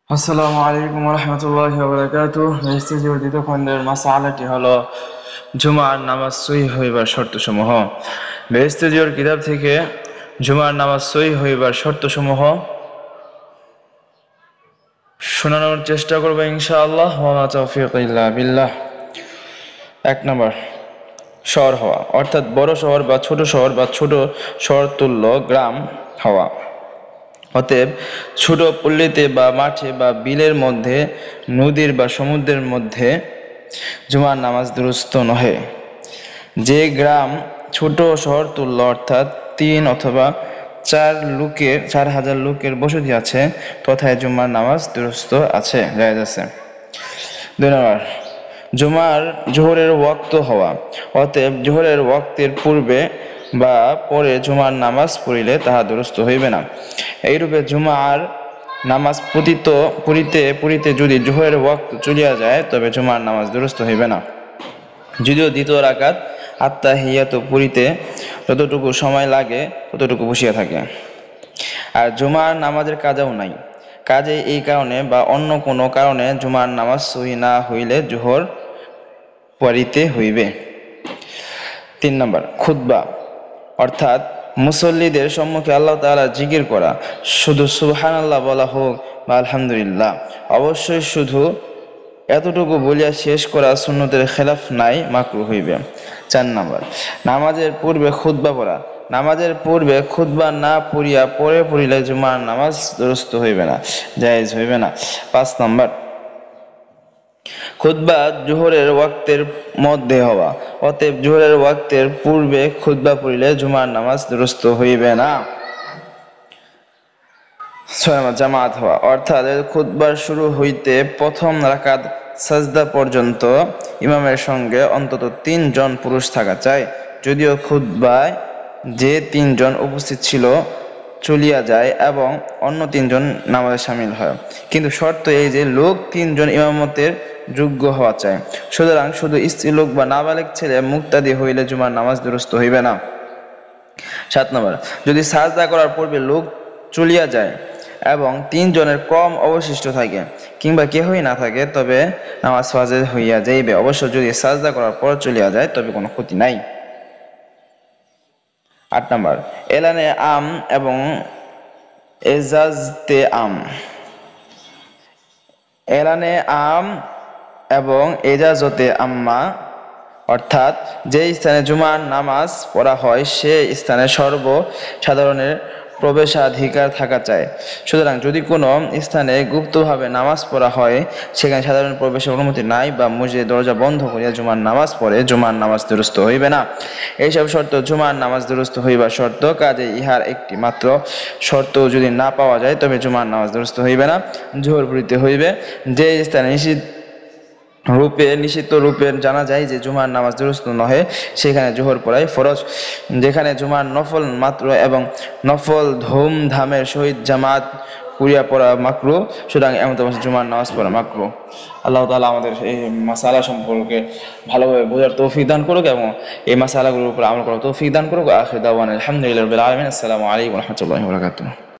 আসসালামু আলাইকুম ওয়া রাহমাতুল্লাহি ওয়া বারাকাতুহু। বেহেশতের দ্বিতীয় খণ্ডের মাসআলাটি হলো জুমার নামাজ সহিহ হইবার শর্তসমূহ। বেহেশতের কিতাব থেকে জুমার নামাজ সহিহ হইবার শর্তসমূহ শোনানোর চেষ্টা করব ইনশাআল্লাহ। ওয়া মা তাওফীক ইল্লা বিল্লাহ। 1 নম্বর, শহর হওয়া, অর্থাৎ বড় শহর বা ছোট শহর বা ছোট শহর তুল্য গ্রাম হওয়া। অতএব ছোট পল্লীতে বা মাঠে বা বিলের মধ্যে, নদীর বা সমুদ্রের মধ্যে জুমার নামাজ দুরূস্ত নহে। যে গ্রাম ছোট শহর তুল্য, অর্থাৎ 3 অথবা 4,000 লোকের বসতি আছে, তথায় জুমার নামাজ দুরূস্ত আছে, জায়েজ আছে। 2 নম্বর, জোহরের ওয়াক্ত হওয়া, অতএব জোহরের ওয়াক্তের পূর্বে বা পরে জুমার নামাজ পড়িলে তাহা দুরূস্ত হইবে না। এইরূপে জুমার নামাজ পড়িতে পড়িতে যদি জোহরের ওয়াক্ত চলিয়া যায়, তবে জুমার নামাজ দুরূস্ত হইবে না, যদিও দ্বিতীয় রাকাত আত্তাহিয়াতু পড়িতে যতটুকু সময় লাগে ততটুকু বসিয়া থাকে। আর জুমার নামাজের কাজাও নাই। কাজে এই কারণে বা অন্য কোনো কারণে জুমার নামাজ সহিহ না হইলে জোহর পড়িতে হইবে। 3 নম্বর, খুতবা, অর্থাৎ মুসল্লিদের সম্মুখে আল্লাহ তাআলা জিকির করা, শুধু সুবহানাল্লাহ বলা হোক বা আলহামদুলিল্লাহ, অবশ্যই শুধু এতটুকু বলিয়া শেষ করা সুন্নতের খেলাফ নাই, মাকরুহ হইবে। 4 নম্বর, নামাজের পূর্বে খুতবা পড়া, নামাজের পূর্বে খুতবা না পড়িয়া পরে পড়িলে জুমার নামাজ দুরূস্ত হইবে না, জায়েজ হইবে না। 5 নম্বর, খুতবা জোহরের ওয়াক্তের মধ্যে হওয়া, অতএব জোহরের ওয়াক্তের পূর্বে খুতবা পড়িলে জুমার নামাজ দুরূস্ত হইবে না। 6 নম্বর, জামাত হওয়া, অর্থাৎ খুতবার শুরু হইতে প্রথম রাকাত সাজদা পর্যন্ত ইমামের সঙ্গে অন্তত 3 জন পুরুষ থাকা চাই। যদিও খুতবায় যে 3 জন উপস্থিত ছিল চলিয়া যায় এবং অন্য 3 জন নামাজে শামিল হয়, কিন্তু শর্ত এই যে লোক 3 জন ইমামতের যোগ্য হওয়া চাই। সুতরাং শুধু স্ত্রী লোক বা নাবালেগ ছেলে মুক্তাদি হইলে জুমার নামাজ দুরূস্ত হইবে না। 7 নম্বর, যদি সাজদা করার পূর্বে লোক চলিয়া যায় এবং 3 জনের কম অবশিষ্ট থাকে কিংবা কেহই না থাকে, তবে নামাজ ফাজেল হইয়া যাইবে। অবশ্য যদি সাজদা করার পর চলিয়া যায় তবে কোনো ক্ষতি নাই। 8 নম্বর, এলানে আম এবং এজাজতে আম, এলানে আম এবং এজাজতে আম্মা, অর্থাৎ যে স্থানে জুমার নামাজ পড়া হয় সে স্থানে সর্বসাধারণের প্রবেশাধিকার থাকা চাই। সুতরাং যদি কোনো স্থানে গুপ্তভাবে নামাজ পড়া হয়, সেখানে সাধারণ প্রবেশের অনুমতি নাই বা মসজিদের দরজা বন্ধ করিয়া জুমার নামাজ পড়ে, জুমার নামাজ দুরূস্ত হইবে না। এইসব শর্ত জুমার নামাজ দুরূস্ত হইবার শর্ত, কাজে ইহার একটি মাত্র শর্ত যদি না পাওয়া যায় তবে জুমার নামাজ দুরূস্ত হইবে না, জোহর পড়িতে হইবে। যে স্থানে নিষিদ্ধ রূপে জানা যায় যে জুমার নামাজ দুরূস্ত নহে, সেখানে জোহর পড়াই ফরজ। যেখানে জুমার নফল মাত্র এবং নফল ধুমধামের সহিত জামাত করিয়া পড়া মাকরুহ, সুতরাং এমন অবস্থায় জুমার নামাজ পড়া মাকরুহ। আল্লাহ তাআলা আমাদের এই মাসালা সম্পর্কে ভালোভাবে বোঝার তৌফিক দান করুক এবং এই মাসালাগুলোর উপর আমল করার তৌফিক দান করুক। আখির দাওয়ানা আলহামদুলিল্লাহি রাব্বিল আলামিন। আসসালামু আলাইকুম ওয়া রাহমাতুল্লাহি ওয়া বারাকাতুহু।